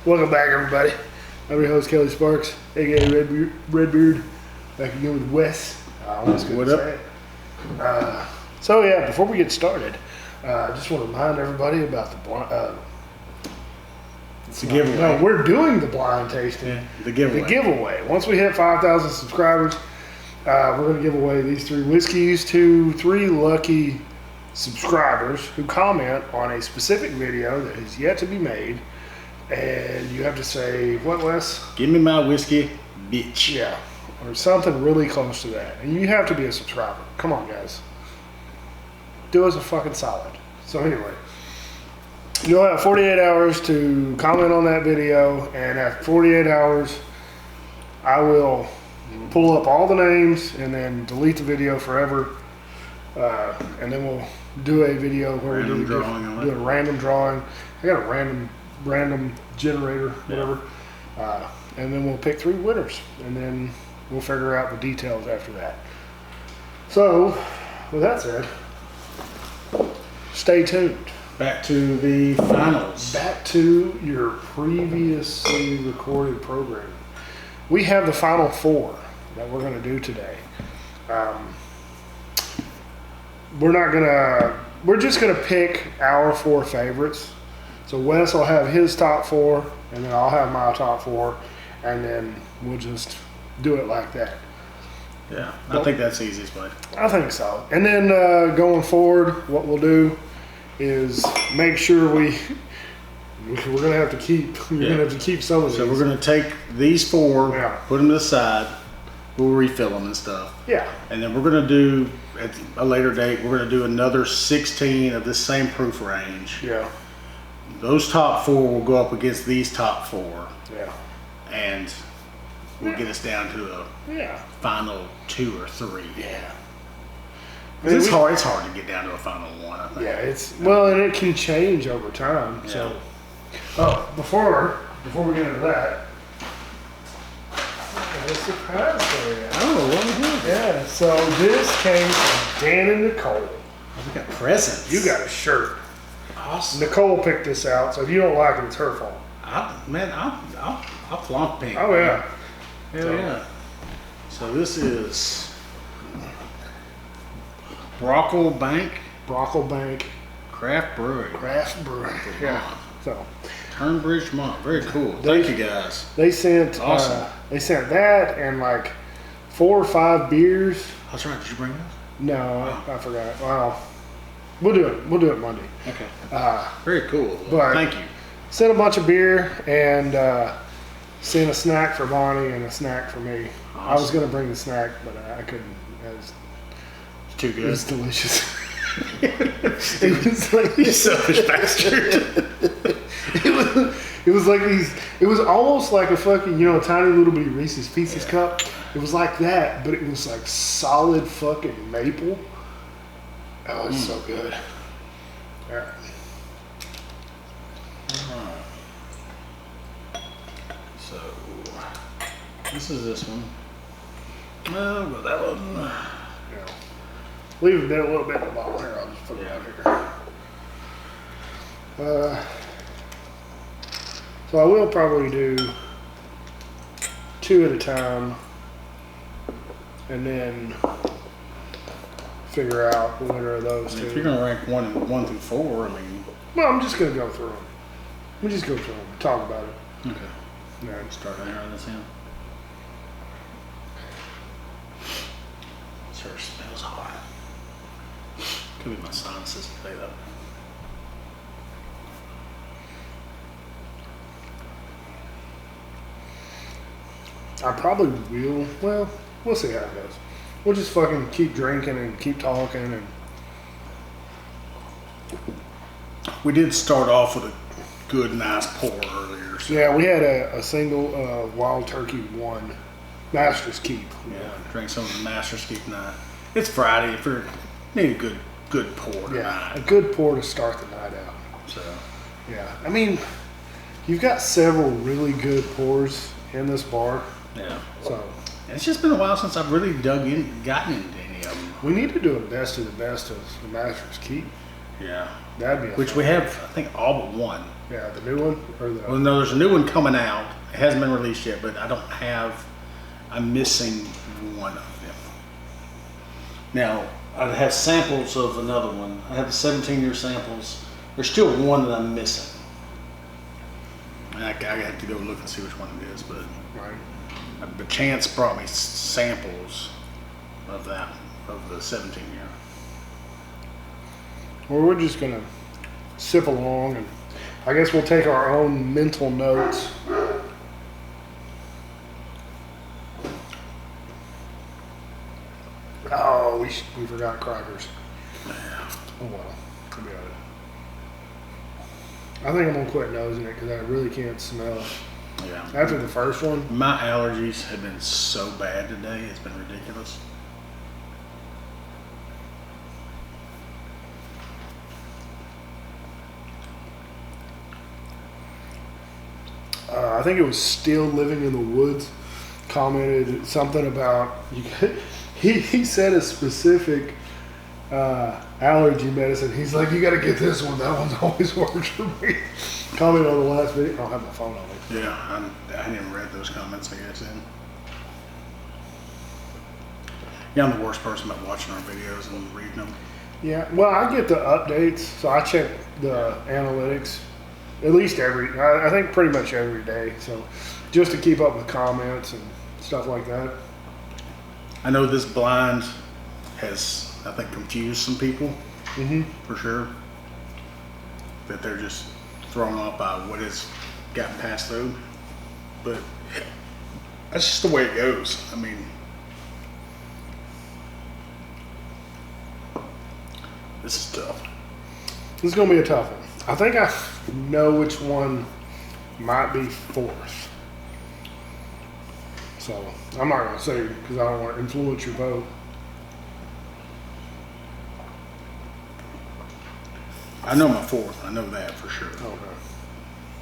Welcome back, everybody. I'm your host, Kelly Sparks, aka Redbeard. Back again with Wes. What up? So yeah, before we get started, I just want to remind everybody about the giveaway. No, we're doing the blind tasting. Yeah, the giveaway. The giveaway. Once we hit 5,000 subscribers, we're going to give away these 3 whiskeys to 3 lucky subscribers who comment on a specific video that is yet to be made. And you have to say, what, Wes? Give me my whiskey, bitch. Yeah, or something really close to that. And you have to be a subscriber. Come on, guys. Do us a fucking solid. So anyway, you'll have 48 hours to comment on that video. And after 48 hours, I will pull up all the names and then delete the video forever. And then we'll do a video where we do a random drawing. I got a random generator, whatever. And then we'll pick 3 winners, and then we'll figure out the details after that. So, with that said, stay tuned. Back to the finals. Back to your previously recorded program. We have the final 4 that we're going to do today. We're just going to pick our 4 favorites. So Wes will have his top 4, and then I'll have my top 4, and then we'll just do it like that. Yeah, I think that's the easiest way. I think so. And then going forward, what we'll do is make sure we're gonna have to keep some of these. So we're gonna take these 4, Yeah. put them to the side. We'll refill them and stuff. Yeah. And then we're gonna do at a later date. We're gonna do another 16 of this same proof range. Yeah. Those top 4 will go up against these top 4. Yeah. And we'll get us down to a final 2 or 3. Yeah. It's hard. It's hard to get down to a final 1. I think. Yeah, and it can change over time. Yeah. So, before we get into that, I got a surprise for you. Oh, what was it? Yeah. So this came from Dan and Nicole. We got presents. You got a shirt. Awesome. Nicole picked this out, so if you don't like it, it's her fault. I'll flaunt pink. Oh yeah. Hell yeah. So this is Brocklebank Craft Brewery. Yeah. So Turnbridge, Vermont. Very cool. Thank you guys. They sent awesome. They sent that and like 4 or 5 beers. That's right. Did you bring those? No, I forgot. Well, we'll do it Monday. Okay. Very cool. But thank you. Sent a bunch of beer and sent a snack for Bonnie and a snack for me. Awesome. I was gonna bring the snack, but I couldn't. It's too good. It was delicious. It was like you selfish bastard. It was like these. It was almost like a fucking tiny little bitty Reese's Pieces cup. It was like that, but it was like solid fucking maple. Oh, it's so good. All right. So this is this one. Well, that one. Yeah. Leave it a little bit in the bottle here. I'll just put it out here. So I will probably do 2 at a time, and then figure out the winner of those 2. If you're gonna rank 1 through 4, I mean. Well, I'm just gonna go through them. We'll just go through them. Talk about it. Okay. All right. Start narrowing this in. Sure smells hot. Could be my sinuses today though. I probably will. Well, we'll see how it goes. We'll just fucking keep drinking and keep talking. And we did start off with a good, nice pour earlier. So. Yeah, we had a single Wild Turkey 1 Master's Keep. Yeah, drank some of the Master's Keep night. It's Friday. If you need a good pour tonight. Yeah, a good pour to start the night out. So, yeah, I mean, you've got several really good pours in this bar. Yeah. So it's just been a while since I've really gotten into any of them. We need to do a best of the Master's Keep. Yeah. That'd be Which we have, I think, all but one. Yeah, the new one or the. Well, no, there's a new one coming out. It hasn't been released yet, but I'm missing one of them. Now, I have samples of another one. I have the 17-year samples. There's still one that I'm missing. I have to go look and see which one it is, but Chance brought me samples of the 17-year. Well, we're just gonna sip along, and I guess we'll take our own mental notes. Oh, we forgot crackers. Yeah. Oh well, could be all right. I think I'm gonna quit nosing it because I really can't smell. Yeah. After the first one. My allergies have been so bad today, it's been ridiculous. I think it was Still Living in the Woods commented something about he said a specific allergy medicine. He's like, you got to get this one. That one's always works for me. Comment on the last video. I don't have my phone on me. Yeah, I didn't read those comments, I guess. Yeah, I'm the worst person about watching our videos and reading them. Yeah, well, I get the updates, so I check the analytics at least I think pretty much every day. So just to keep up with comments and stuff like that. I know this blind has, I think, confused some people, for sure. That they're just thrown off by what has gotten passed through. But that's just the way it goes. I mean, this is tough. This is going to be a tough one. I think I know which one might be fourth. So I'm not going to say because I don't want to influence your vote. I know my fourth. I know that for sure. Okay.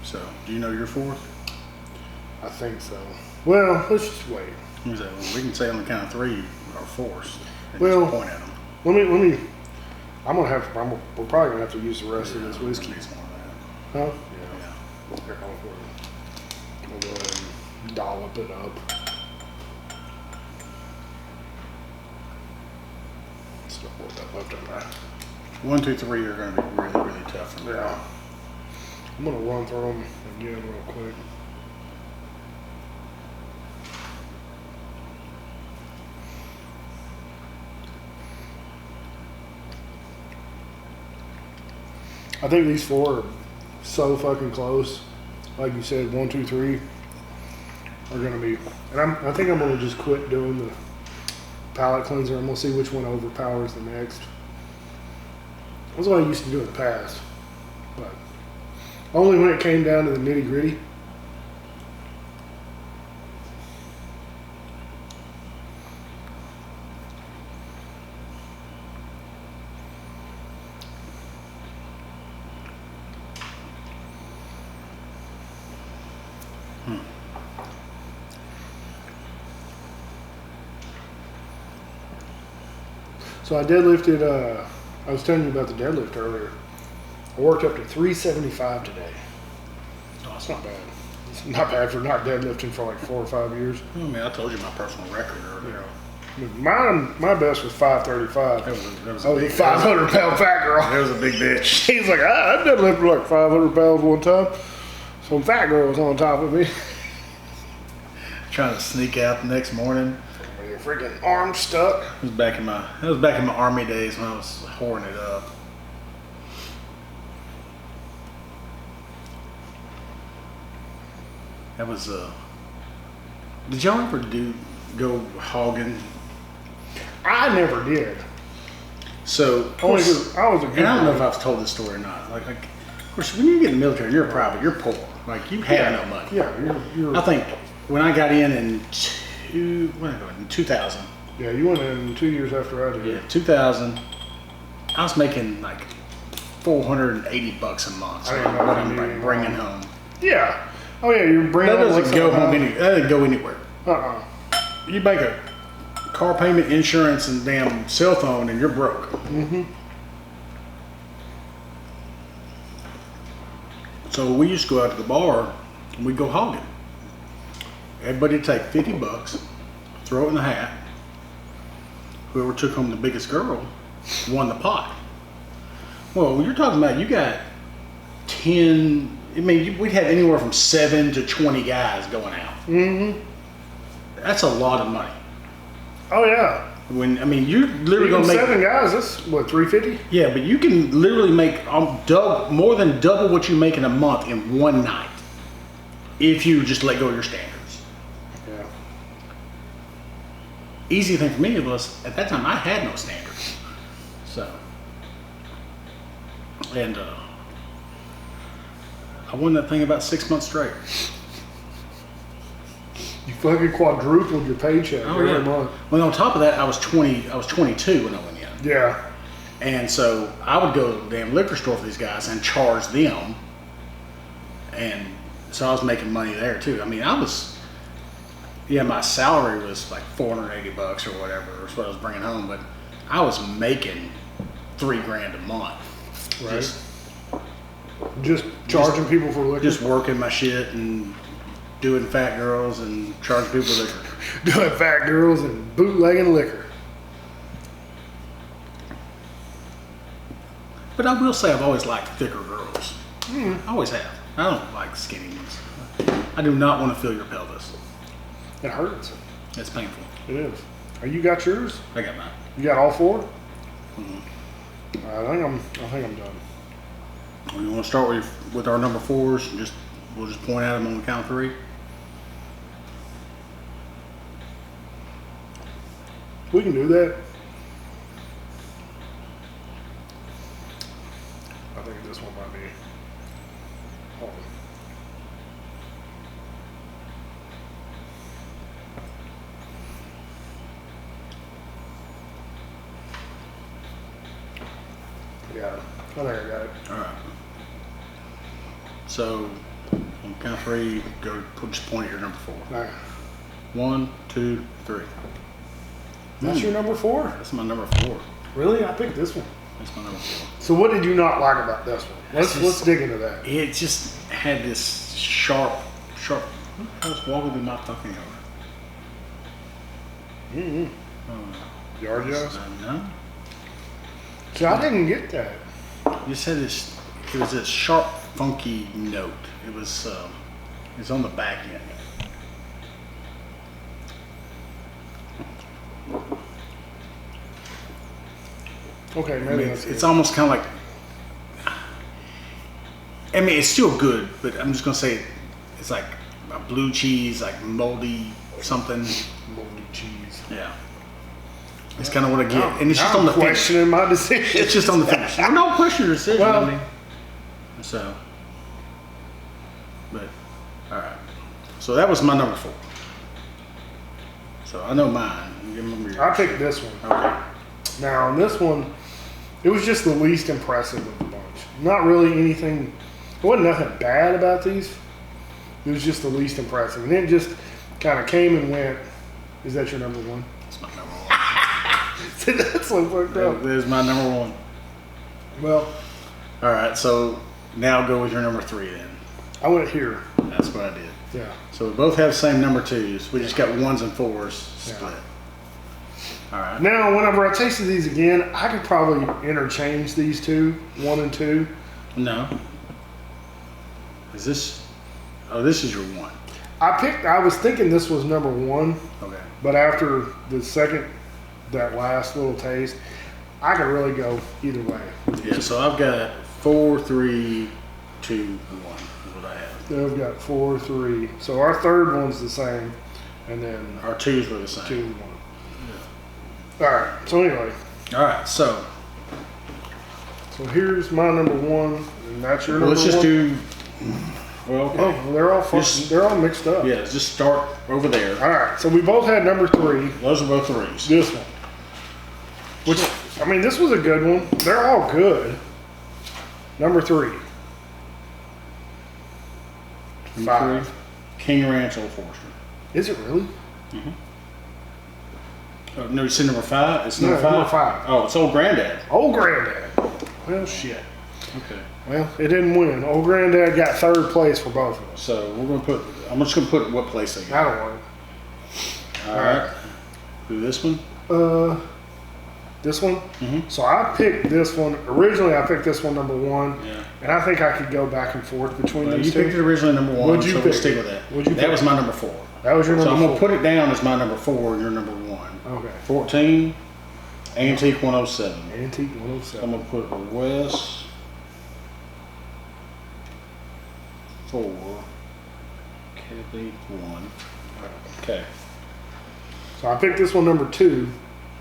So, do you know your fourth? I think so. Well, let's just wait. We can say on the count of three our fourths. And Well, just point at them. Let me. We're probably gonna have to use the rest of this whiskey. Need some more of Huh? that. Here, we'll go ahead and dollop it up. Still hold that left on that. 1, 2, 3 are going to be really, really tough for me. Yeah. I'm gonna run through them again real quick. I think these four are so fucking close. Like you said, 1, 2, 3 are gonna be. And I think I'm gonna just quit doing the palate cleanser. I'm gonna see which one overpowers the next. That's what I used to do in the past, but only when it came down to the nitty gritty. So I deadlifted, I was telling you about the deadlift earlier. I worked up to 375 today. Oh, That's not bad. It's not bad for not deadlifting for like 4 or 5 years. I mean, I told you my personal record earlier. My best was 535. That was I was a 500 pound fat girl. That was a big bitch. She's like, I deadlifted like 500 pounds one time. Some fat girl was on top of me. Trying to sneak out the next morning. Your freaking arm stuck. That was back in my army days when I was whoring it up. That was did y'all ever go hogging? I never did. So Only 'cause I was a good and I don't know if boy. I've told this story or not. Like of course when you get in the military, you're a private, you're poor. Like you have no money. Yeah, you're I think when I got in 2000. yeah, you went in 2 years after I did. Yeah, 2000. I was making like $480 a month. So I didn't know what if you I'm knew like bringing home. Yeah. Oh yeah, you're bringing. That doesn't go home that doesn't go anywhere. You make a car payment, insurance, and damn cell phone, and you're broke. Mm-hmm. So we used to go out to the bar and we'd go hogging. Everybody would take $50, throw it in the hat. Whoever took home the biggest girl won the pot. Well, you're talking about you got 10, I mean, we'd have anywhere from 7 to 20 guys going out. Mm-hmm. That's a lot of money. Oh, yeah. When I mean, you're literally going to make 7 guys. That's what, $350? Yeah, but you can literally make more than double what you make in a month in one night if you just let go of your standards. Yeah. Easy thing for me was at that time I had no standards, so and I won that thing about 6 months straight. You fucking quadrupled your paycheck every month. Well, on top of that, I was 22 when I went in. Yeah. And so I would go to the damn liquor store for these guys and charge them. And so I was making money there too. I mean, my salary was like $480 or whatever, is what I was bringing home, but I was making $3,000 a month. Right. Just charging people for liquor? Just working my shit and doing fat girls and charging people liquor. Doing fat girls and bootlegging liquor. But I will say I've always liked thicker girls. I always have. I don't like skinny ones. I do not want to feel your pelvis. It hurts. It's painful. It is. You got yours? I got mine. You got all 4? Mm-hmm. I think I'm done. You want to start with our number 4s? We'll just point at them on the count of 3. We can do that. I think this one might be. Hold on. Yeah, I think I got it. All right. So on count of 3, just point at your number 4. All right. 1, 2, 3. That's your number 4? That's my number 4. Really? I picked this one. That's my number 4. So what did you not like about this one? Let's dig into that. It just had this sharp. I was walking through my fucking yard. Mm-hmm. Yard jobs? No. See, I didn't get that. You just had this. It was this sharp, funky note. It was on the back end. Okay, maybe I mean, that's it's it. almost kind of like. I mean, it's still good, but I'm just gonna say it's like a blue cheese, like moldy something. Moldy cheese. Yeah. It's kind of what I get, and it's just I'm on the finish. questioning my decision. It's just on the finish. Well, no question your decision. Well, I mean, so, but all right. So that was my number 4. So I know mine. You remember yours. I picked this one. Okay. Now, on this one, it was just the least impressive of the bunch. Not really anything. There wasn't nothing bad about these. It was just the least impressive, and it just kind of came and went. Is that your number 1? That's my number 1. See, that's so fucked up. That is my number 1. Well, All right. So now go with your number 3 then. I went here. That's what I did. Yeah. So we both have the same number 2s. We just got 1s and 4s split. All right. Now, whenever I tasted these again, I could probably interchange these two, 1 and 2. No. Is this? Oh, this is your 1. I was thinking this was number 1, Okay. but after that last little taste, I could really go either way. Yeah. So I've got 4, 3, 2, 1. Is what I have. Then we've got 4, 3. So our third one's the same, and then Our 2s were the same. 2, 1. All right. So anyway, All right. So here's my number 1, and that's your number 1. let's just do. Well, okay. Oh, they're all they're all mixed up. Yeah. Just start over there. All right. So we both had number 3. Those are both 3s. This one. Which, I mean, this was a good one. They're all good. Number 3. 5. King Ranch Old Forester. Is it really? No, you said number 5? It's No, number 5? number 5. Oh, it's Old Granddad. Old Granddad. Well, shit. Okay. Well, it didn't win. Old Granddad got third place for both of us. So we're gonna put. I'm just gonna put what place they I got. don't want it. All right. Do this one. This one. Mhm. So I picked this one. Originally, I picked this one number 1. Yeah. And I think I could go back and forth between Well, these you two. picked it originally number 1. What'd you so we'll pick? stick with that. What'd you That pick? was my number 4. That was your So number I'm gonna 4. put it down as my number 4. Your number 1. Okay. 14. Antique 107. Antique I'm 107. gonna put West 4. Kelly 1. Okay. So I picked this one number 2.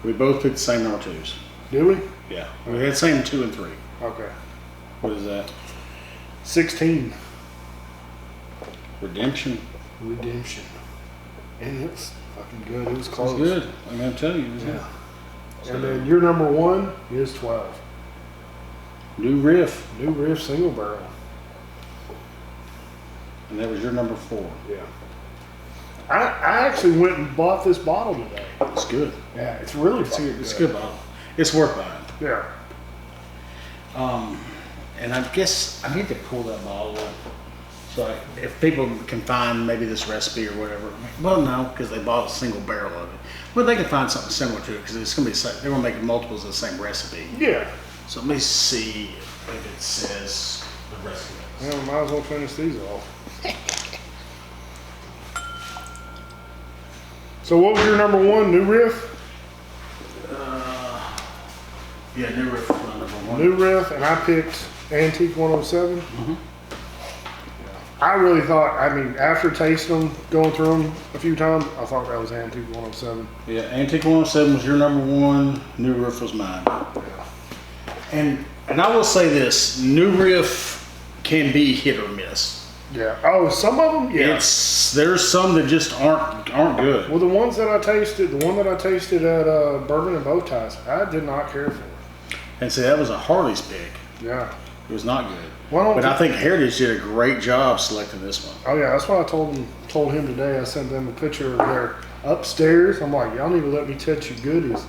We both picked the same number 2s. Did we? Yeah. We had the same 2 and 3. Okay. What is that? 16. Redemption. Redemption. And it's fucking good. It was That's close. good. I'm gonna tell you. Yeah. So, And then your number 1 is 12. new Riff, New Riff single barrel. and that was your number 4. Yeah. I actually went and bought this bottle today. It's good. Yeah, it's really It's fucking a, it's a good bottle. It's worth buying. Yeah. And I guess I need to pull that bottle up. So if people can find maybe this recipe or whatever, well, no, because they bought a single barrel of it. But they can find something similar to it because it's going to be they're going to make multiples of the same recipe. Yeah. So let me see if it says the recipe. Well, might as well finish these off. So what was your number 1? New Riff? Yeah, new Riff was my number 1. New Riff, and I picked Antique 107. Mhm. I really thought, I mean, after tasting them, going through them a few times, I thought that was Antique 107. Yeah, Antique 107 was your number 1. New Riff was mine. And I will say this: New Riff can be hit or miss. Yeah. Oh, some of them, yeah. There's some that just aren't good. Well, the ones that I tasted, the one that I tasted at Bourbon and Bow Ties, I did not care for. And see, that was a Harley's pick. Yeah. It was not good. Well, But I think Heritage did a great job selecting this one. Oh yeah, that's what I told him today. I sent them a picture of their upstairs. I'm like, y'all need to let me touch your goodies.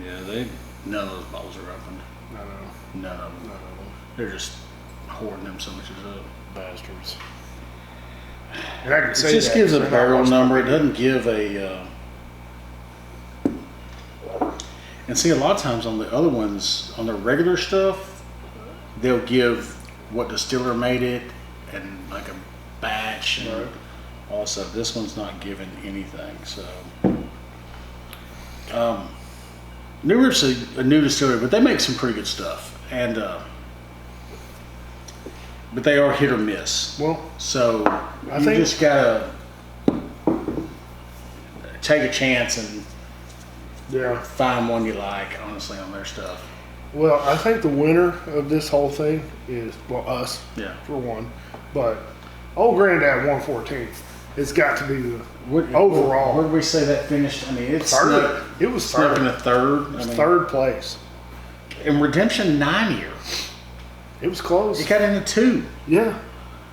Yeah, none of those bottles are opened. I know. None of them. None of them. They're just hoarding them so much as up. Bastards. And I can It say just that, gives a they're not barrel most- number. It doesn't give a. And see, a lot of times on the other ones, on the regular stuff, they'll give what distiller made it and like a batch and Right. all that stuff. This one's not giving anything. So, New Riff's a new distillery, but they make some pretty good stuff. And but they are hit or miss. Well, So I you think- just gotta take a chance and yeah. find one you like, honestly, on their stuff. Well, I think the winner of this whole thing is, well, us, Yeah. for one. But Old Granddad 114. It's got to be the What, overall. Where did we say that finished? I mean, it's third. snuck, It was snuck in third. the third. I mean, Third place. in Redemption 9 year, It was close. it got into 2. Yeah.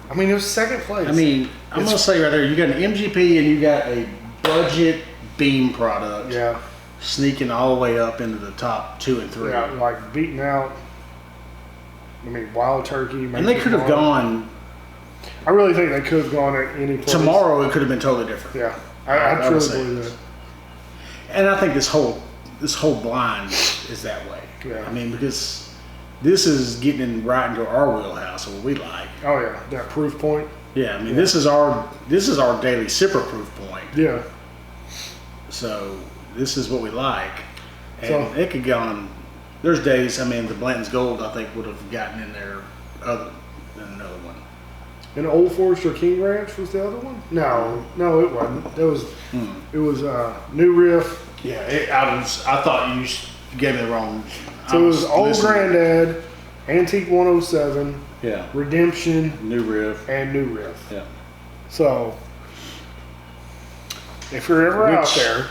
I mean, it was second place. I mean, I'm It's- gonna say right there, you got an MGP and you got a budget beam product yeah. sneaking all the way up into the top 2 and 3. Yeah, like beating out. I mean, Wild Turkey. And they could have gone I really think they could have gone at any place. tomorrow. It could have been totally different. Yeah, I I would truly say believe this. that. And I think this whole blind is that way. Yeah. I mean, because this is getting right into our wheelhouse of what we like. Oh yeah, that proof point. Yeah, I mean, this is our daily sipper proof point. Yeah. So this is what we like, and So- it could go on. There's days. I mean, the Blanton's Gold I think would have gotten in there other than another one. And Old Forester King Ranch was the other one. No, it wasn't. It was New Riff. Yeah, I thought you gave me the wrong. So it was Old Granddad, Antique 107, Yeah, Redemption, new riff. and New Riff. Yeah. So if you're ever out Which- there,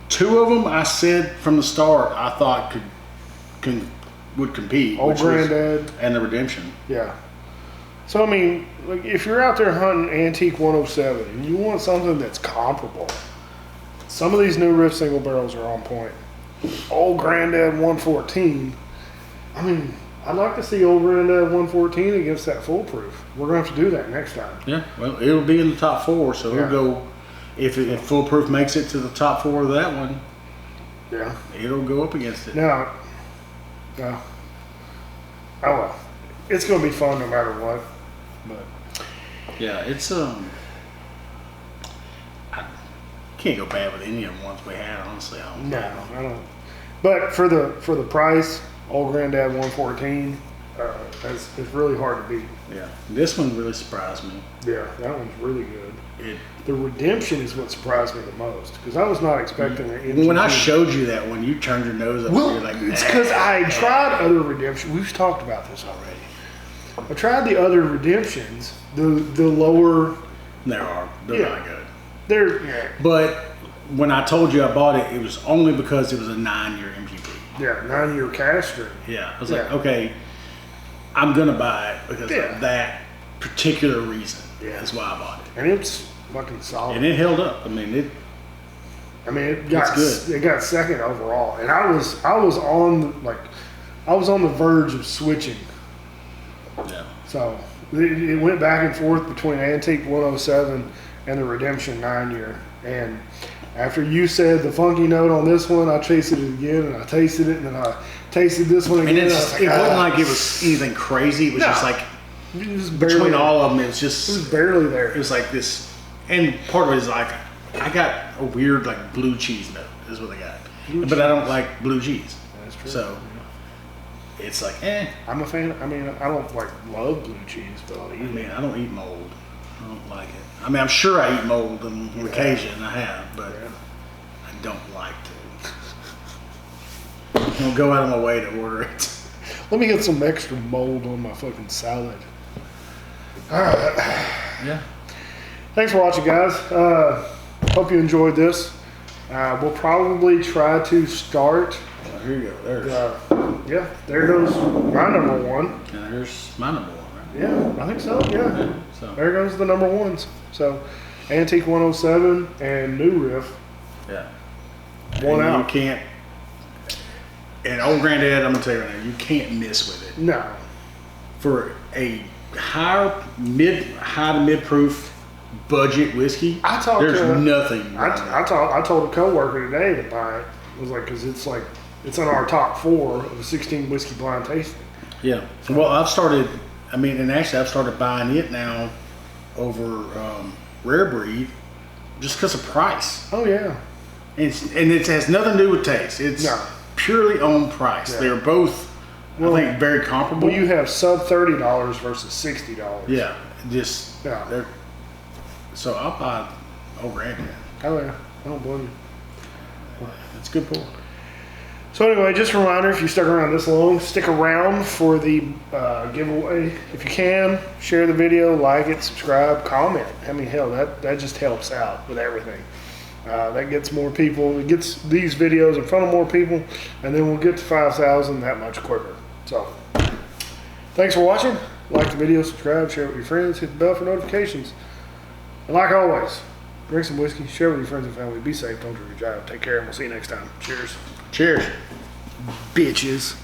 2 of them I said from the start I thought would compete. Old which was- Granddad, and the Redemption. yeah. So I mean, like if you're out there hunting Antique 107 and you want something that's comparable, some of these New Riff single barrels are on point. Old Granddad 114. I mean, I'd like to see old Granddad 114 against that foolproof. We're going to have to do that next time. Yeah, well, it'll be in the top 4, so Yeah. it'll go. If foolproof makes it to the top 4 of that one, Yeah. it'll go up against it. No. Oh well. It's going to be fun no matter what. But Yeah, it's I can't go bad with any of the ones we had. Honestly, I don't. no, I don't. But for the price, old Granddad 114 it's really hard to beat. Yeah, this one really surprised me. Yeah, that one's really good. It The redemption is what surprised me the most because I was not expecting it. when I showed you that one, you turned your nose up. Well, and you're like, it's because I tried other redemption. We've talked about this already. I tried the other redemptions, the lower. they're Yeah. not good. They're But when I told you I bought it, it was only because it was a 9-year MGP. 9-year cash stream. Yeah, I was like, Yeah. okay, I'm gonna buy it because Yeah. of that particular reason. Yeah. That's why I bought it, And it's fucking solid. and it held up. I mean, it. It got It's good. It got second overall, and I was on the verge of switching. Yeah. So it went back and forth between Antique 107 and the Redemption 9-year. And after you said the funky note on this one, I tasted it again, and I tasted it, and then I tasted this one And again. it's, it wasn't like it was anything crazy. It was No. just like it was between barely, all of them, it was it was just barely there. it was like this. And part of it is like I got a weird like blue cheese note is what I got, but I don't like blue cheese. That's true. So it's like I'm a fan. I mean, I don't love blue cheese, but I'll eat I it. mean, I don't eat mold. I don't like it. I mean, I'm sure I eat mold on occasion. I have, but Yeah. I don't like to. I don't go out of my way to order it. Let me get some extra mold on my fucking salad. All right. Yeah. Thanks for watching, guys. Hope you enjoyed this. We'll probably try to start. Well, here you go. There's Yeah, there goes my number one. and there's my number one, right? Yeah, I think so. Yeah. So There goes the number ones. So, Antique 107 and New Riff. yeah. One And out. You can't. And old Granddad, I'm gonna tell you right now, you can't miss with it. No. For a high to mid proof budget whiskey, I talked there's to- nothing. I told a coworker today to buy it. I was like, because it's in our top 4 of the 16 whiskey blind tasting. Yeah. Well, I've started. I mean, and actually, I've started buying it now over Rare Breed, just because of price. Oh yeah. And it has nothing to do with taste. It's No. purely on price. Yeah. They're both, Well, I think, very comparable. Well, you have sub $30 versus $60. yeah. Just Yeah. they're. So I'll buy old Granddad. Oh yeah. I don't blame you. It's a good pull. So anyway, just a reminder, if you stuck around this long, stick around for the giveaway. If you can, share the video, like it, subscribe, comment. I mean, hell, that just helps out with everything. That gets more people, it gets these videos in front of more people, and then we'll get to 5,000 that much quicker. So, thanks for watching. Like the video, subscribe, share it with your friends, hit the bell for notifications. And like always, drink some whiskey, share with your friends and family. Be safe, don't drink and drive. Take care, and we'll see you next time. Cheers. Cheers. Bitches.